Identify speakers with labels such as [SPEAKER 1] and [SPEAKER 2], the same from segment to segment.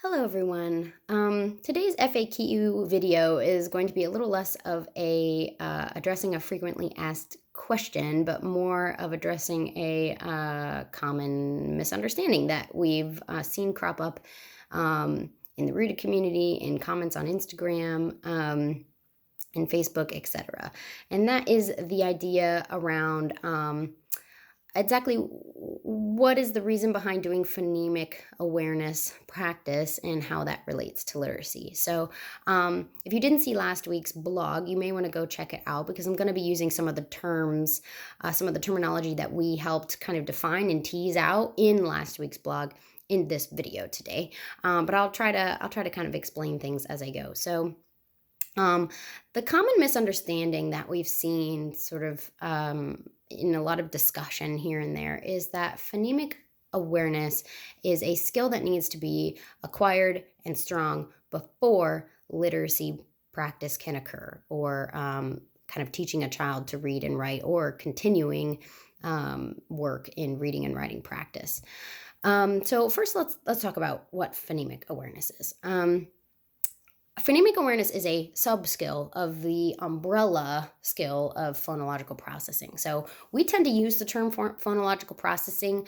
[SPEAKER 1] Hello everyone. Today's FAQ video is going to be a little less of a addressing a frequently asked question, but more of addressing a common misunderstanding that we've seen crop up in the reader community, in comments on Instagram, and Facebook, etc. And that is the idea around exactly what is the reason behind doing phonemic awareness practice and how that relates to literacy. So if you didn't see last week's blog, you may want to go check it out because I'm going to be using some of the terms, some of the terminology that we helped kind of define and tease out in last week's blog in this video today. But I'll try to kind of explain things as I go. So the common misunderstanding that we've seen sort of in a lot of discussion here and there is that phonemic awareness is a skill that needs to be acquired and strong before literacy practice can occur, or kind of teaching a child to read and write, or continuing work in reading and writing practice. So first, let's talk about what phonemic awareness is. Phonemic awareness is a sub-skill of the umbrella skill of phonological processing. So we tend to use the term phonological processing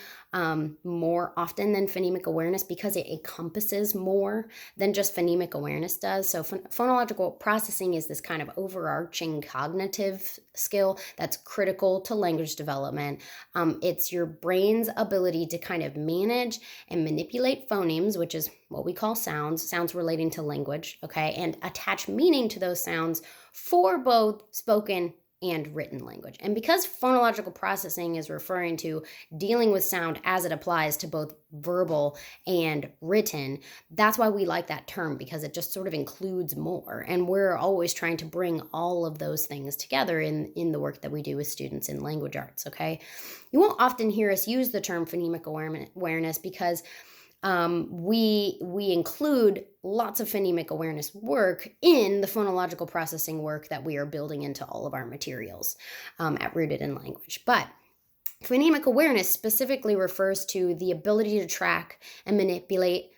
[SPEAKER 1] more often than phonemic awareness because it encompasses more than just phonemic awareness does. So phonological processing is this kind of overarching cognitive skill that's critical to language development. It's your brain's ability to kind of manage and manipulate phonemes, which is what we call sounds relating to language, okay, and attach meaning to those sounds for both spoken and written language. And because phonological processing is referring to dealing with sound as it applies to both verbal and written, that's why we like that term, because it just sort of includes more. And we're always trying to bring all of those things together in the work that we do with students in language arts, okay? You won't often hear us use the term phonemic awareness because we include lots of phonemic awareness work in the phonological processing work that we are building into all of our materials at Rooted in Language. But phonemic awareness specifically refers to the ability to track and manipulate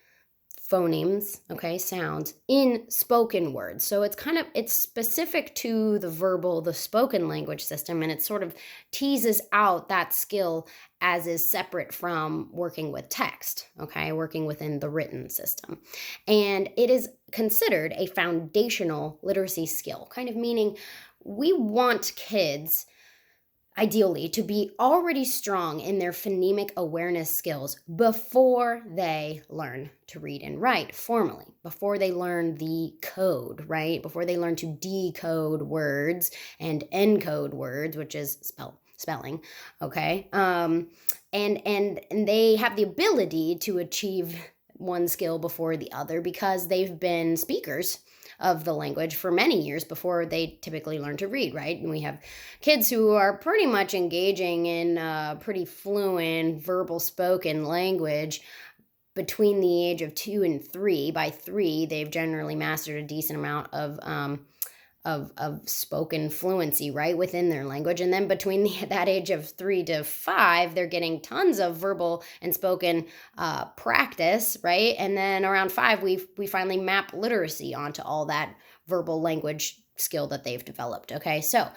[SPEAKER 1] phonemes, okay, sounds in spoken words. So it's specific to the spoken language system, and it sort of teases out that skill as is separate from working with text, okay, working within the written system. And it is considered a foundational literacy skill, kind of meaning we want kids ideally to be already strong in their phonemic awareness skills before they learn to read and write formally, before they learn the code, right? Before they learn to decode words and encode words, which is spelling, okay? And they have the ability to achieve one skill before the other because they've been speakers of the language for many years before they typically learn to read, right? And we have kids who are pretty much engaging in pretty fluent verbal spoken language between the age of 2 and 3. By 3, they've generally mastered a decent amount of spoken fluency, right, within their language. And then between that age of 3 to 5, they're getting tons of verbal and spoken practice, right? And then around 5, we finally map literacy onto all that verbal language skill that they've developed, okay? So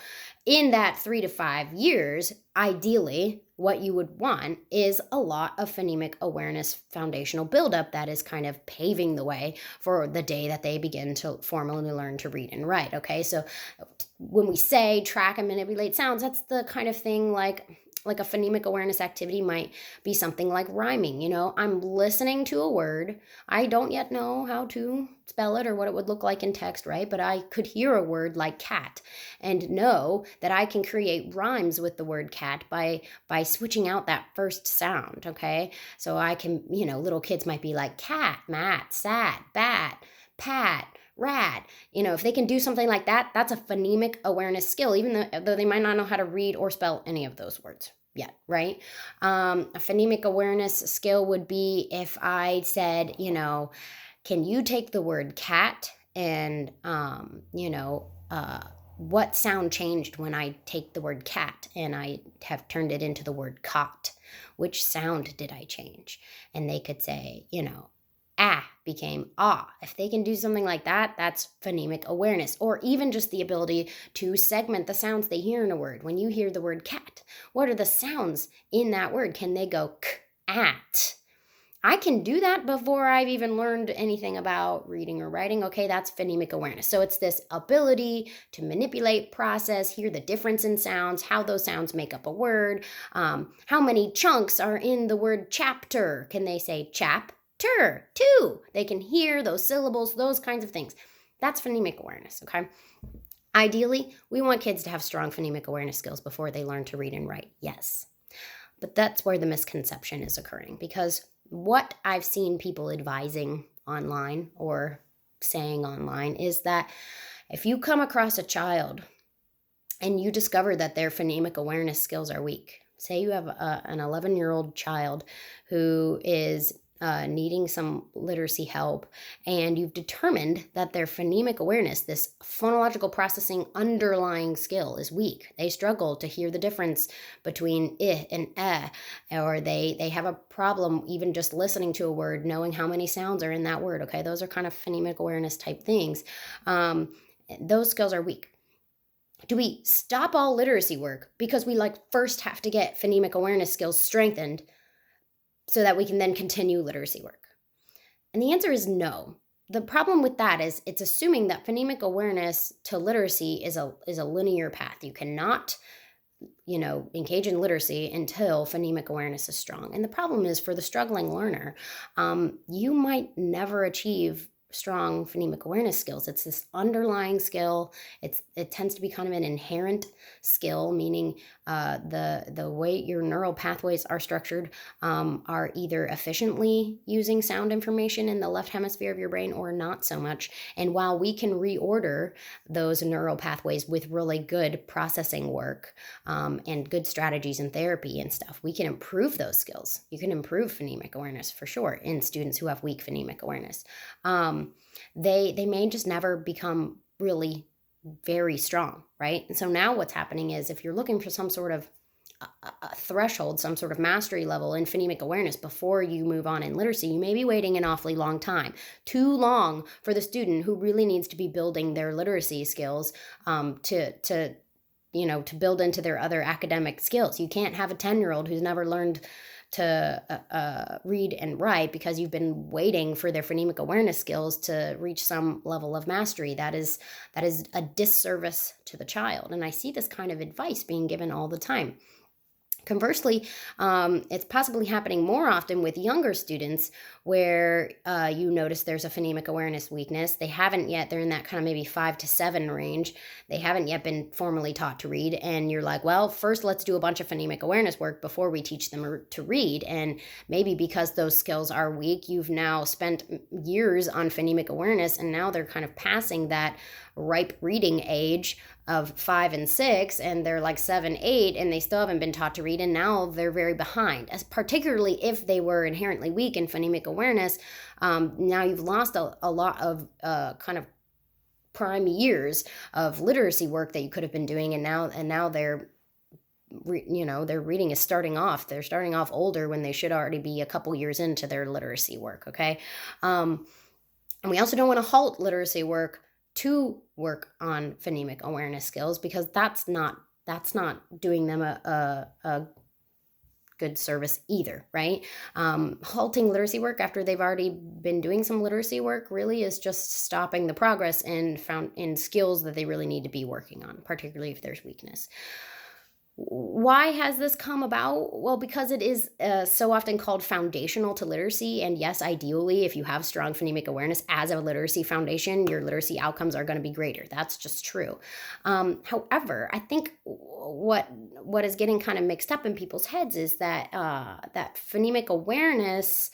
[SPEAKER 1] in that 3 to 5 years, ideally, what you would want is a lot of phonemic awareness foundational buildup that is kind of paving the way for the day that they begin to formally learn to read and write, okay? So when we say track and manipulate sounds, that's the kind of thing like a phonemic awareness activity might be something like rhyming. You know, I'm listening to a word. I don't yet know how to spell it or what it would look like in text, right? But I could hear a word like cat and know that I can create rhymes with the word cat by switching out that first sound, okay? So I can, little kids might be like cat, mat, sat, bat, pat, rat. If they can do something like that, that's a phonemic awareness skill, even though they might not know how to read or spell any of those words yet, right? A phonemic awareness skill would be if I said, can you take the word cat and, what sound changed when I take the word cat and I have turned it into the word cot? Which sound did I change? And they could say, ah, became ah. If they can do something like that, that's phonemic awareness. Or even just the ability to segment the sounds they hear in a word. When you hear the word cat, what are the sounds in that word? Can they go k, at? I can do that before I've even learned anything about reading or writing. Okay, that's phonemic awareness. So it's this ability to manipulate, process, hear the difference in sounds, how those sounds make up a word, how many chunks are in the word chapter. Can they say chapter, two? They can hear those syllables, those kinds of things. That's phonemic awareness, okay? Ideally, we want kids to have strong phonemic awareness skills before they learn to read and write, yes. But that's where the misconception is occurring, because what I've seen people advising online or saying online is that if you come across a child and you discover that their phonemic awareness skills are weak, say you have an 11-year-old child who is needing some literacy help, and you've determined that their phonemic awareness, this phonological processing underlying skill, is weak. They struggle to hear the difference between I and or they have a problem even just listening to a word, knowing how many sounds are in that word. Okay, those are kind of phonemic awareness type things. Those skills are weak. Do we stop all literacy work because we first have to get phonemic awareness skills strengthened so that we can then continue literacy work? And the answer is no. The problem with that is it's assuming that phonemic awareness to literacy is a linear path. You cannot, engage in literacy until phonemic awareness is strong. And the problem is, for the struggling learner, you might never achieve strong phonemic awareness skills. It's this underlying skill. It tends to be kind of an inherent skill, meaning the way your neural pathways are structured are either efficiently using sound information in the left hemisphere of your brain or not so much. And while we can reorder those neural pathways with really good processing work and good strategies and therapy and stuff, we can improve those skills. You can improve phonemic awareness for sure in students who have weak phonemic awareness. They may just never become really very strong, right? And so now what's happening is, if you're looking for some sort of a threshold, some sort of mastery level in phonemic awareness before you move on in literacy, you may be waiting an awfully long time. Too long for the student who really needs to be building their literacy skills to build into their other academic skills. You can't have a 10-year-old who's never learned to read and write because you've been waiting for their phonemic awareness skills to reach some level of mastery. That is a disservice to the child. And I see this kind of advice being given all the time. Conversely, it's possibly happening more often with younger students where you notice there's a phonemic awareness weakness. They're in that kind of maybe 5 to 7 range. They haven't yet been formally taught to read. And you're like, well, first let's do a bunch of phonemic awareness work before we teach them to read. And maybe because those skills are weak, you've now spent years on phonemic awareness, and now they're kind of passing that ripe reading age of 5 and 6, and they're like 7, 8, and they still haven't been taught to read, and now they're very behind, particularly if they were inherently weak in phonemic awareness. Now you've lost a lot of kind of prime years of literacy work that you could have been doing, and now their reading is starting off. They're starting off older when they should already be a couple years into their literacy work. Okay, and we also don't want to halt literacy work to work on phonemic awareness skills, because that's not doing them a good service either, right? Halting literacy work after they've already been doing some literacy work really is just stopping the progress in skills that they really need to be working on, particularly if there's weakness. Why has this come about? Well, because it is so often called foundational to literacy. And yes, ideally, if you have strong phonemic awareness as a literacy foundation, your literacy outcomes are going to be greater. That's just true. However, I think what is getting kind of mixed up in people's heads is that that phonemic awareness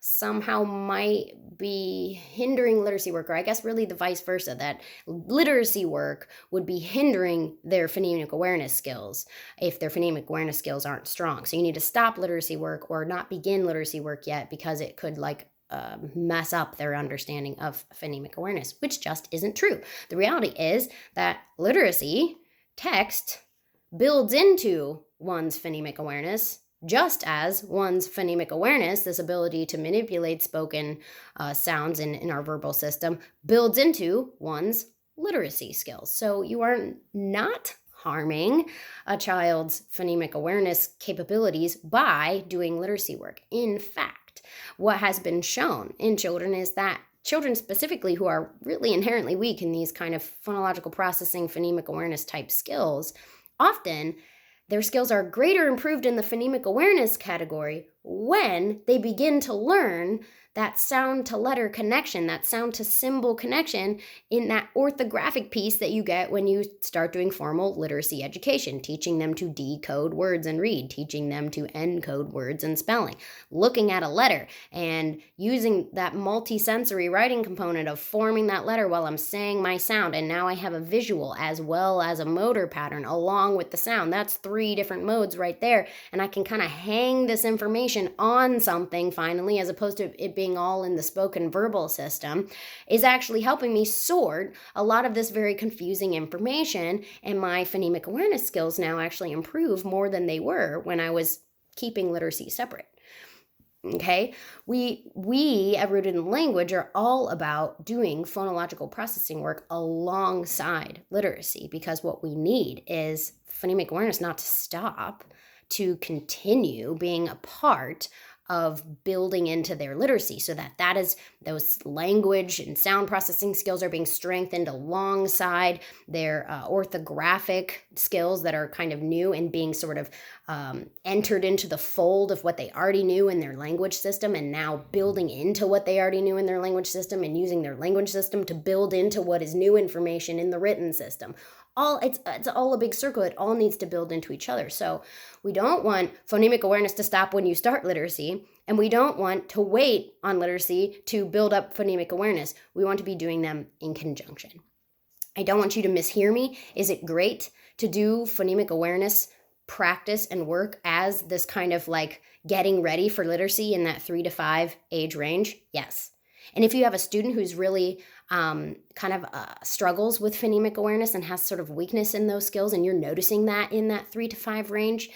[SPEAKER 1] somehow might be hindering literacy work, or I guess really the vice versa, that literacy work would be hindering their phonemic awareness skills if their phonemic awareness skills aren't strong. So you need to stop literacy work or not begin literacy work yet, because it could mess up their understanding of phonemic awareness, which just isn't true. The reality is that literacy text builds into one's phonemic awareness just as one's phonemic awareness, this ability to manipulate spoken sounds in our verbal system, builds into one's literacy skills. So you are not harming a child's phonemic awareness capabilities by doing literacy work. In fact, what has been shown in children is that children specifically who are really inherently weak in these kind of phonological processing, phonemic awareness type skills, often their skills are greater improved in the phonemic awareness category when they begin to learn that sound to letter connection, that sound to symbol connection in that orthographic piece that you get when you start doing formal literacy education, teaching them to decode words and read, teaching them to encode words and spelling, looking at a letter and using that multisensory writing component of forming that letter while I'm saying my sound. And now I have a visual as well as a motor pattern along with the sound. That's 3 different modes right there. And I can kind of hang this information on something finally, as opposed to it being all in the spoken verbal system, is actually helping me sort a lot of this very confusing information. And my phonemic awareness skills now actually improve more than they were when I was keeping literacy separate. Okay, we at Rooted in Language are all about doing phonological processing work alongside literacy, because what we need is phonemic awareness not to stop, to continue being a part of building into their literacy, so that is those language and sound processing skills are being strengthened alongside their orthographic skills that are kind of new and being sort of entered into the fold of what they already knew in their language system, and now building into what they already knew in their language system and using their language system to build into what is new information in the written system. It's all a big circle. It all needs to build into each other. So we don't want phonemic awareness to stop when you start literacy, and we don't want to wait on literacy to build up phonemic awareness. We want to be doing them in conjunction. I don't want you to mishear me. Is it great to do phonemic awareness practice and work as this kind of like getting ready for literacy in that 3 to 5 age range? Yes. And if you have a student who's really struggles with phonemic awareness and has sort of weakness in those skills, and you're noticing that in that 3 to 5 range,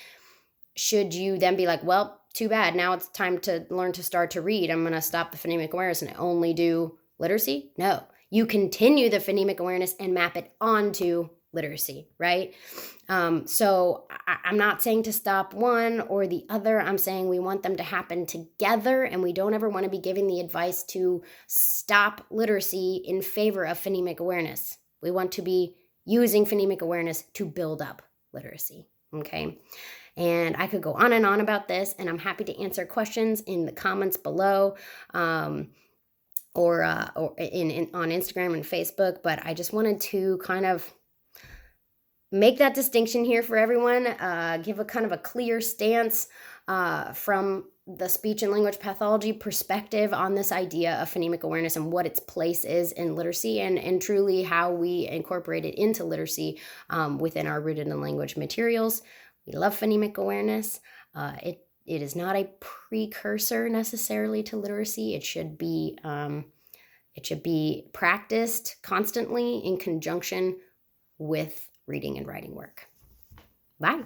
[SPEAKER 1] should you then be like, well, too bad, now it's time to learn to start to read, I'm going to stop the phonemic awareness and only do literacy? No, you continue the phonemic awareness and map it onto literacy, right? So I'm not saying to stop one or the other. I'm saying we want them to happen together, and we don't ever want to be giving the advice to stop literacy in favor of phonemic awareness. We want to be using phonemic awareness to build up literacy, okay? And I could go on and on about this, and I'm happy to answer questions in the comments below, or in on Instagram and Facebook. But I just wanted to kind of make that distinction here for everyone, give a kind of a clear stance from the speech and language pathology perspective on this idea of phonemic awareness and what its place is in literacy, and truly how we incorporate it into literacy within our Rooted in Language materials. We love phonemic awareness. It is not a precursor necessarily to literacy. It should be practiced constantly in conjunction with reading and writing work. Bye.